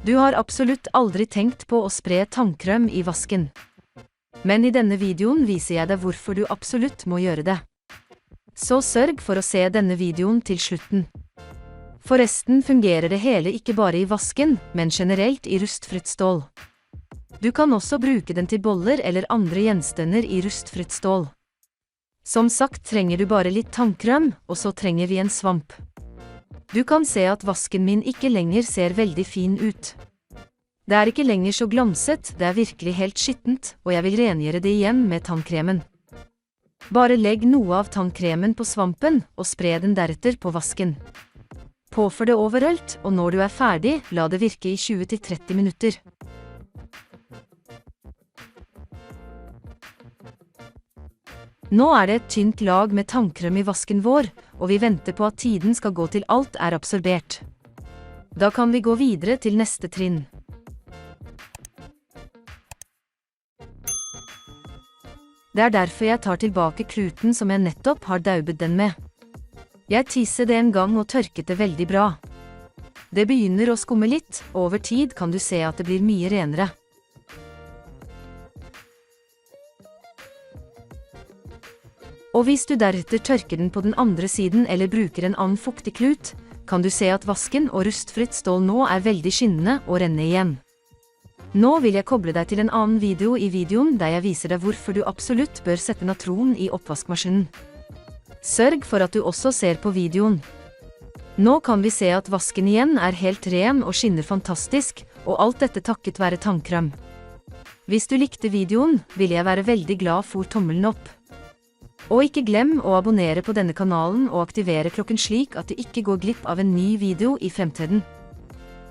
Du har absolutt aldri tenkt på å spre tannkrem i vasken. Men i denne videoen viser jeg deg hvorfor du absolutt må gjøre det. Så sørg for å se denne videoen til slutten. Forresten fungerer det hele ikke bare i vasken, men generelt i rustfritt stål. Du kan også bruke den til boller eller andre gjenstander i rustfritt stål. Som sagt trenger du bare litt tannkrem, og så trenger vi en svamp. Du kan se at vasken min ikke lenger ser veldig fin ut. Det er ikke lenger så glanset, det er virkelig helt skittent, og jeg vil rengjøre det igjen med tannkremen. Bare legg noe av tannkremen på svampen, og spre den deretter på vasken. Påfør det overalt, og når du er ferdig, la det virke i 20–30 minutter. Nå er det et tynt lag med tannkrem i vasken vår, og vi venter på at tiden skal gå til alt er absorbert. Da kan vi gå videre til neste trinn. Det er derfor jeg tar tilbake kluten som jeg nettopp har daubet den med. Jeg tisset det en gang og tørket det veldig bra. Det begynner å skumme litt, og over tid kan du se at det blir mye renere. Og hvis du deretter tørker den på den andre siden eller bruker en annen fuktig klut, kan du se at vasken og rustfritt stål nå er veldig skinnende og renner igjen. Nå vil jeg koble deg til en annen video i videoen der jeg viser deg hvorfor du absolutt bør sette natron i oppvaskmaskinen. Sørg for at du også ser på videoen. Nå kan vi se at vasken igjen er helt ren og skinner fantastisk, og alt dette takket være tannkrem. Hvis du likte videoen, vil jeg være veldig glad for tommelen opp. Og ikke glem å abonnere på denne kanalen og aktivere klokken slik at du ikke går glipp av en ny video i fremtiden.